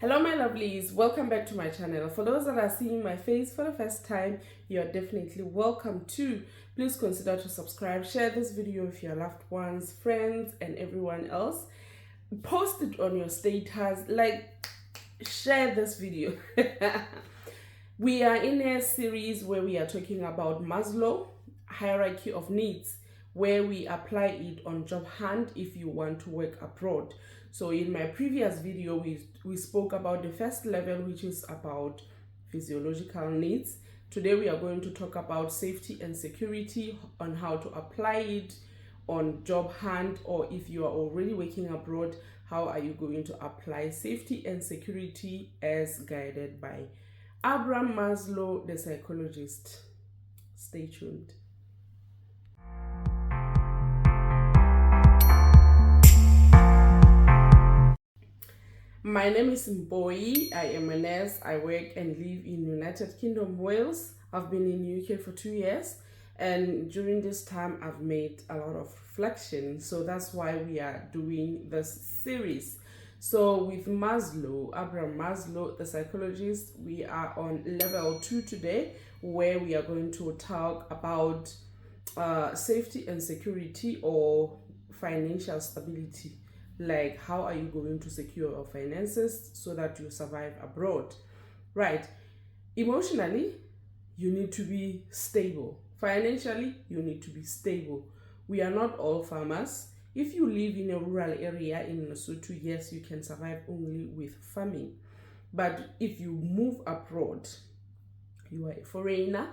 Hello my lovelies, welcome back to my channel. For those that are seeing my face for the first time, you are definitely welcome too. Please consider to subscribe, share this video with your loved ones, friends and everyone else. Post it on your status, share this video. We are in a series where we are talking about Maslow hierarchy of needs, where we apply it on job hunt if you want to work abroad. So in my previous video, we spoke about the first level, which is about physiological needs. Today we are going to talk about safety and security, on how to apply it on job hunt, or if you are already working abroad, how are you going to apply safety and security as guided by Abraham Maslow, the psychologist. Stay tuned. My name is Mboi. I am a nurse. I work and live in United Kingdom, Wales. I've been in UK for 2 years, and during this time I've made a lot of reflection. So that's why we are doing this series. So with Maslow, Abraham Maslow, the psychologist, we are on level 2 today, where we are going to talk about safety and security, or financial stability. Like, how are you going to secure your finances so that you survive abroad? Right. Emotionally, you need to be stable. Financially, you need to be stable. We are not all farmers. If you live in a rural area in Lesotho, yes, you can survive only with farming. But if you move abroad, you are a foreigner,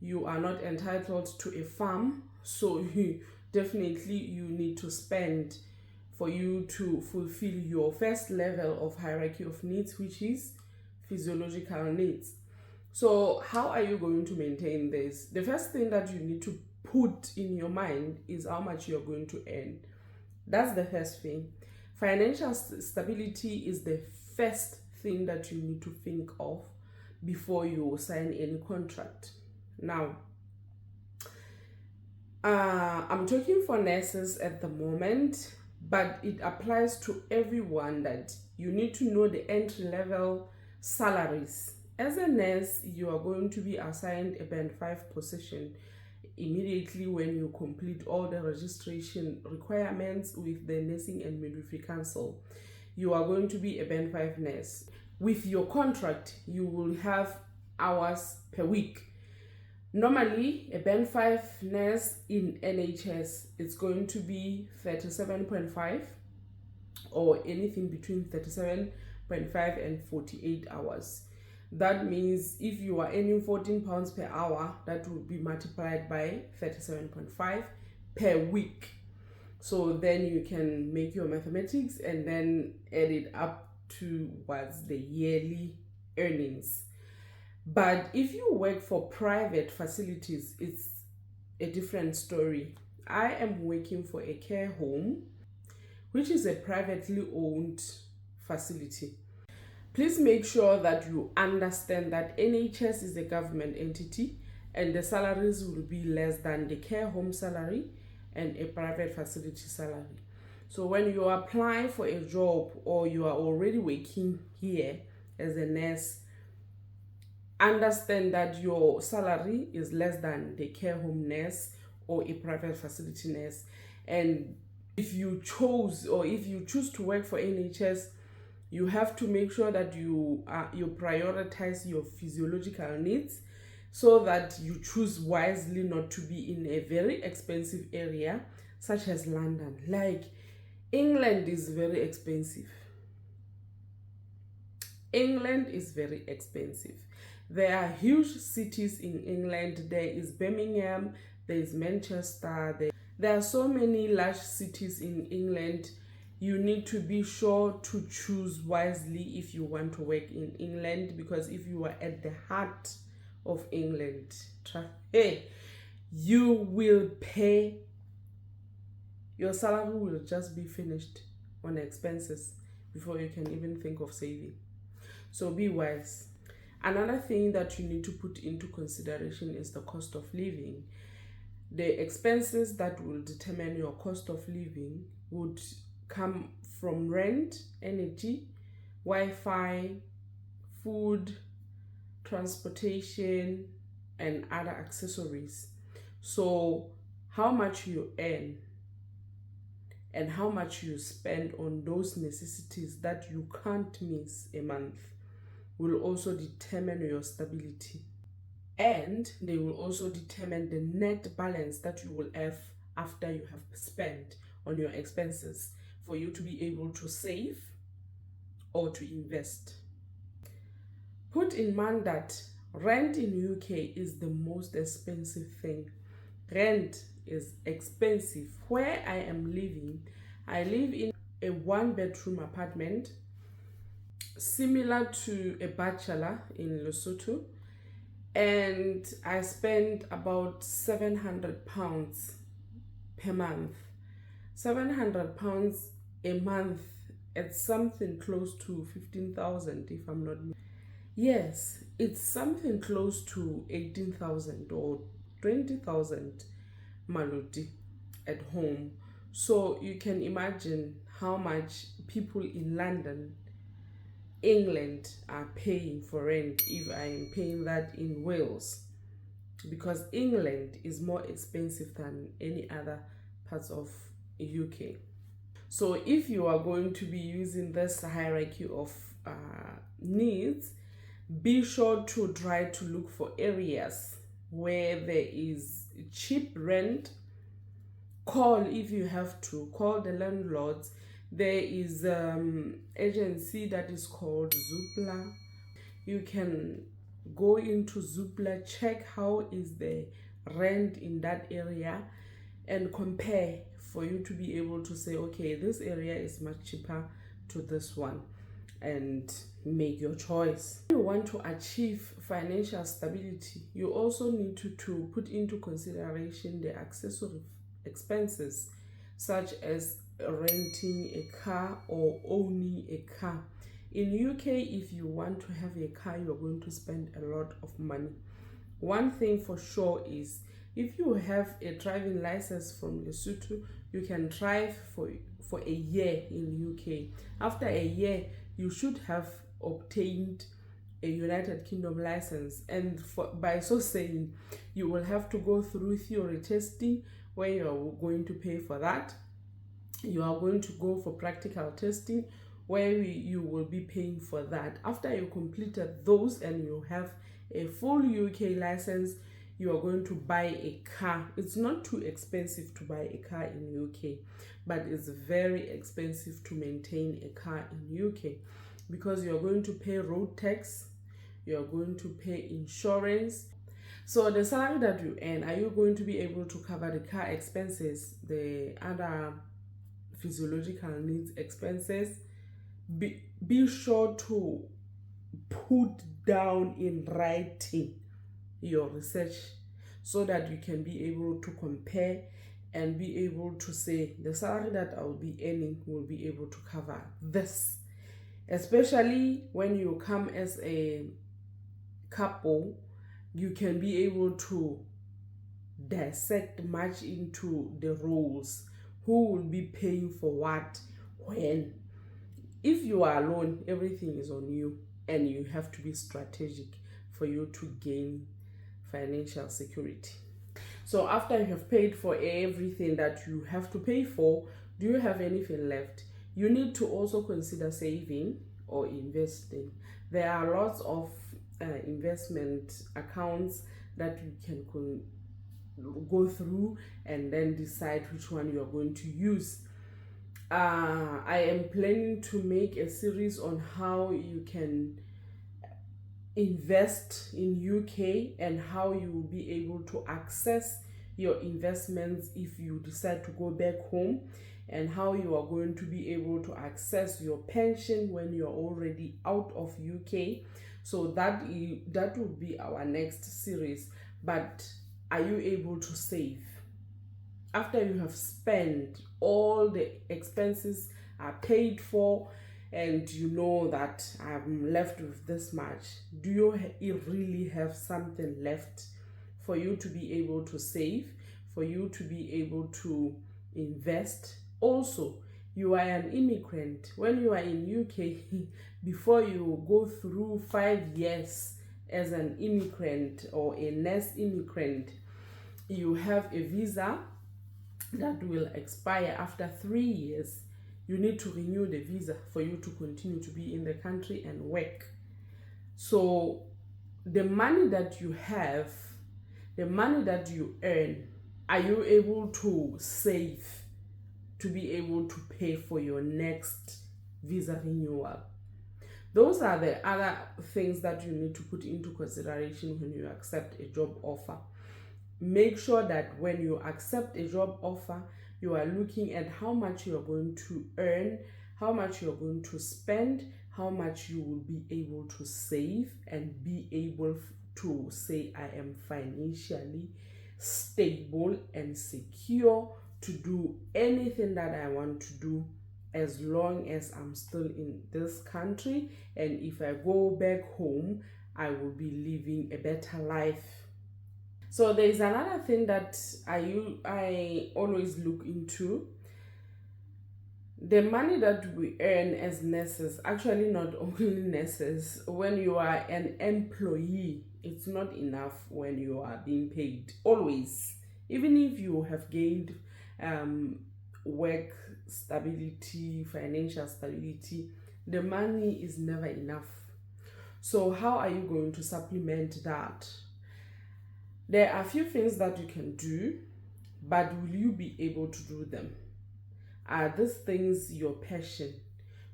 you are not entitled to a farm, so definitely you need to spend for you to fulfill your first level of hierarchy of needs, which is physiological needs. So how are you going to maintain this? The first thing that you need to put in your mind is how much you're going to earn. That's the first thing. Financial stability is the first thing that you need to think of before you sign any contract. Now, I'm talking for nurses at the moment, but it applies to everyone, that you need to know the entry level salaries. As a nurse, you are going to be assigned a band 5 position immediately when you complete all the registration requirements with the Nursing and Midwifery Council. You are going to be a band 5 nurse. With your contract, you will have hours per week. Normally, a band 5 nurse in NHS is going to be 37.5, or anything between 37.5 and 48 hours. That means if you are earning £14 per hour, that will be multiplied by 37.5 per week. So then you can make your mathematics and then add it up towards the yearly earnings. But if you work for private facilities, it's a different story. I am working for a care home, which is a privately owned facility. Please make sure that you understand that NHS is a government entity, and the salaries will be less than the care home salary and a private facility salary. So when you apply for a job, or you are already working here as a nurse, understand that your salary is less than the care home nurse or a private facility nurse. And if you choose to work for NHS, you have to make sure that you prioritize your physiological needs, so that you choose wisely not to be in a very expensive area such as London. Like, England is very expensive. England is very expensive. There are huge cities in England. There is Birmingham, there is Manchester. There are so many large cities in England. You need to be sure to choose wisely if you want to work in England, because if you are at the heart of England, you will pay, your salary will just be finished on expenses before you can even think of saving. So be wise. Another thing that you need to put into consideration is the cost of living. The expenses that will determine your cost of living would come from rent, energy, Wi-Fi, food, transportation, and other accessories. So how much you earn and how much you spend on those necessities that you can't miss a month will also determine your stability. And they will also determine the net balance that you will have after you have spent on your expenses for you to be able to save or to invest. Put in mind that rent in UK is the most expensive thing. Rent is expensive. Where I am living, I live in a one-bedroom apartment similar to a bachelor in Lesotho, and I spend about £700 per month. £700 a month, it's something close to 15,000 if I'm not mistaken. Yes, it's something close to 18,000 or 20,000 maloti at home. So you can imagine how much people in London, England are paying for rent if I am paying that in Wales, because England is more expensive than any other parts of UK. So if you are going to be using this hierarchy of needs, be sure to try to look for areas where there is cheap rent. Call, if you have to, call the landlords. There is agency that is called Zoopla. You can go into Zoopla, check how is the rent in that area and compare for you to be able to say, okay, this area is much cheaper to this one, and make your choice. If you want to achieve financial stability, you also need to put into consideration the accessory expenses, such as renting a car or owning a car. In UK, if you want to have a car, you're going to spend a lot of money. One thing for sure is, if you have a driving license from Lesotho, you can drive for a year in UK. After a year, you should have obtained a United Kingdom license, and by so saying, you will have to go through theory testing where you are going to pay for that. You are going to go for practical testing where you will be paying for that. After you completed those and you have a full UK license, you are going to buy a car. It's not too expensive to buy a car in UK, but it's very expensive to maintain a car in UK, because you're going to pay road tax, you're going to pay insurance. So the salary that you earn, are you going to be able to cover the car expenses, the other physiological needs expenses? Be sure to put down in writing your research so that you can be able to compare and be able to say, the salary that I will be earning will be able to cover this. Especially when you come as a couple, you can be able to dissect much into the roles. Who will be paying for what, when? If you are alone, everything is on you, and you have to be strategic for you to gain financial security. So after you have paid for everything that you have to pay for, do you have anything left? You need to also consider saving or investing. There are lots of investment accounts that you can go through and then decide which one you are going to use. I am planning to make a series on how you can invest in UK and how you will be able to access your investments if you decide to go back home, and how you are going to be able to access your pension when you're already out of UK. So that would be our next series. But are you able to save? After you have spent all the expenses are paid for, and you know that I'm left with this much, do you really have something left for you to be able to save, for you to be able to invest? Also, You are an immigrant. When you are in UK, before you go through 5 years as an immigrant or a nurse immigrant, you have a visa that will expire after 3 years. You need to renew the visa for you to continue to be in the country and work. So the money that you have, the money that you earn, are you able to save to be able to pay for your next visa renewal? Those are the other things that you need to put into consideration when you accept a job offer. Make sure that when you accept a job offer, you are looking at how much you are going to earn, how much you are going to spend, how much you will be able to save, and be able to say, I am financially stable and secure to do anything that I want to do as long as I'm still in this country. And if I go back home, I will be living a better life. So there is another thing that I always look into. The money that we earn as nurses, actually not only nurses, when you are an employee, it's not enough when you are being paid. Always. Even if you have gained work stability, financial stability, the money is never enough. So how are you going to supplement that? There are a few things that you can do, but will you be able to do them? Are these things your passion?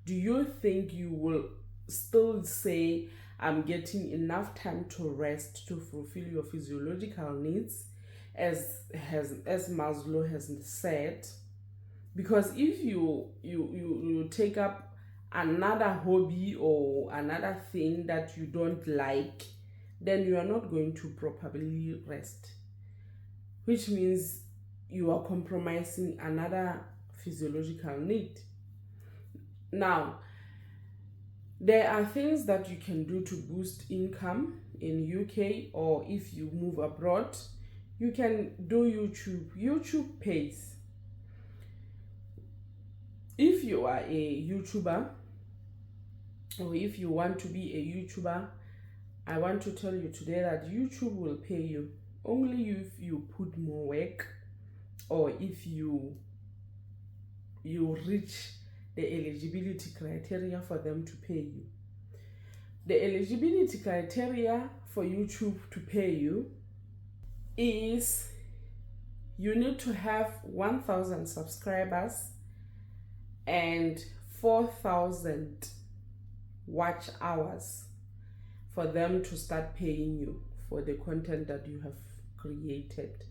Do you think you will still say, I'm getting enough time to rest to fulfill your physiological needs, as Maslow has said? Because if you take up another hobby or another thing that you don't like, then you are not going to properly rest, which means you are compromising another physiological need. Now, there are things that you can do to boost income in UK, or if you move abroad, you can do YouTube. YouTube pays. If you are a YouTuber, or if you want to be a YouTuber, I want to tell you today that YouTube will pay you only if you put more work, or if you reach the eligibility criteria for them to pay you. The eligibility criteria for YouTube to pay you is you need to have 1,000 subscribers and 4,000 watch hours for them to start paying you for the content that you have created.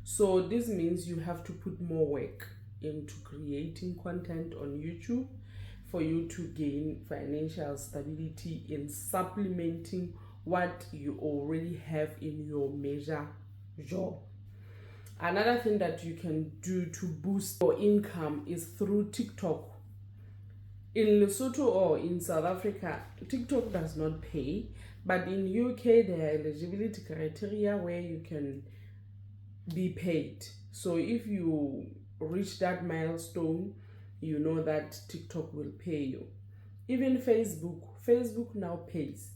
So this means you have to put more work into creating content on YouTube for you to gain financial stability in supplementing what you already have in your major job. Another thing that you can do to boost your income is through TikTok. In Lesotho or in South Africa, TikTok does not pay, but in UK there are eligibility criteria where you can be paid. So if you reach that milestone, you know that TikTok will pay you. Even Facebook now pays,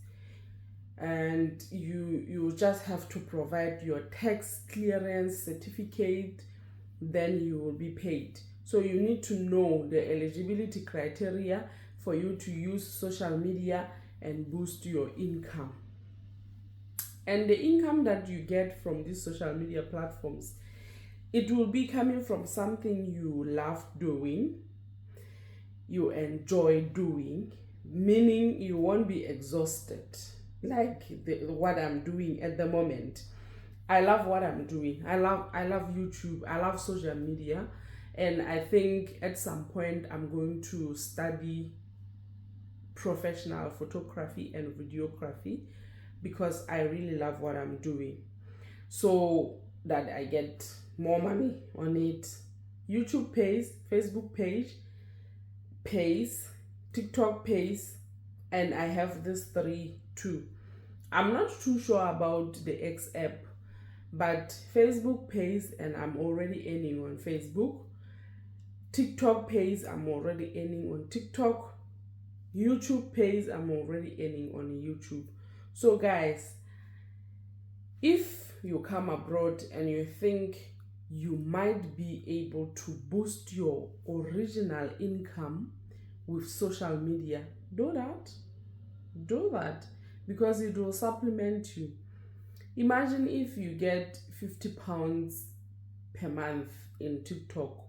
and you just have to provide your tax clearance certificate, then you will be paid. So you need to know the eligibility criteria for you to use social media and boost your income. And the income that you get from these social media platforms, it will be coming from something you love doing, you enjoy doing, meaning you won't be exhausted like what I'm doing at the moment. I love what I'm doing. I love YouTube. I love social media. And I think at some point I'm going to study professional photography and videography because I really love what I'm doing, so that I get more money on it. YouTube pays, Facebook pays, TikTok pays, and I have this 3 too. I'm not too sure about the X app, but Facebook pays and I'm already earning on Facebook. TikTok pays, I'm already earning on TikTok. YouTube pays, I'm already earning on YouTube. So guys, if you come abroad and you think you might be able to boost your original income with social media, do that, because it will supplement you. Imagine if you get 50 pounds per month in TikTok.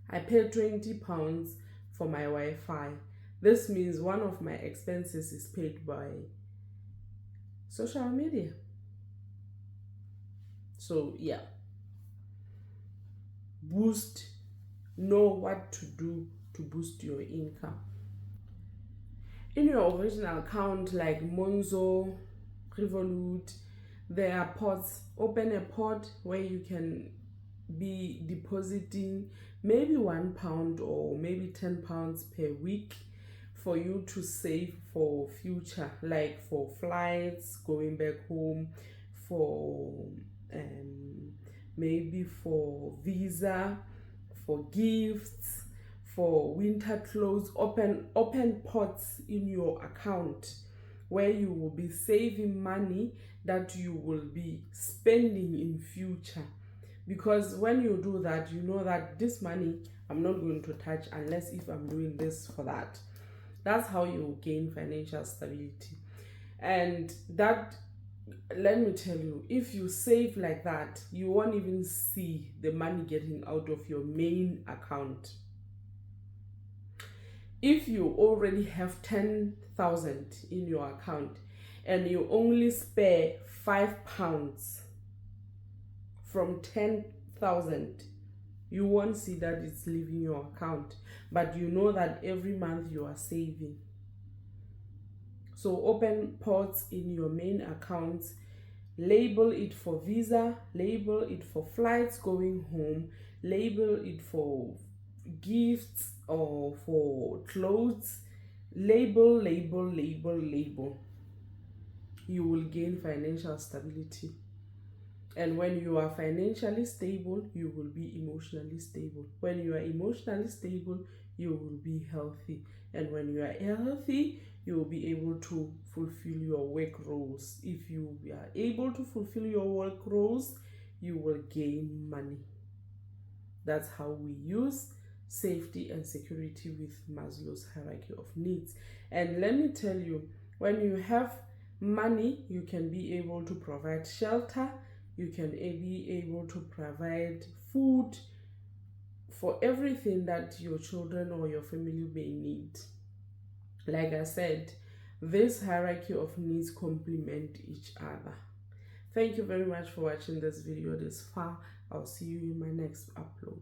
I pay 20 pounds for my Wi-Fi. This means one of my expenses is paid by social media. So yeah, know what to do to boost your income. In your original account like Monzo, Revolut, there are pots. Open a pot where you can be depositing maybe £1 or maybe £10 per week for you to save for future, like for flights, going back home, for maybe for visa, for gifts, for winter clothes. Open pots in your account where you will be saving money that you will be spending in future. Because when you do that, you know that this money I'm not going to touch unless if I'm doing this for that. That's how you gain financial stability. And that, let me tell you, if you save like that, you won't even see the money getting out of your main account. If you already have 10,000 in your account and you only spare £5 from 10,000, you won't see that it's leaving your account, but you know that every month you are saving. So open pots in your main accounts, label it for visa, label it for flights going home, label it for gifts or for clothes. Label. You will gain financial stability. And when you are financially stable, you will be emotionally stable. When you are emotionally stable, you will be healthy. And when you are healthy, you will be able to fulfill your work roles. If you are able to fulfill your work roles, you will gain money. That's how we use safety and security with Maslow's hierarchy of needs. And let me tell you, when you have money, you can be able to provide shelter, you can be able to provide food for everything that your children or your family may need. Like I said, this hierarchy of needs complement each other. Thank you very much for watching this video this far. I'll see you in my next upload.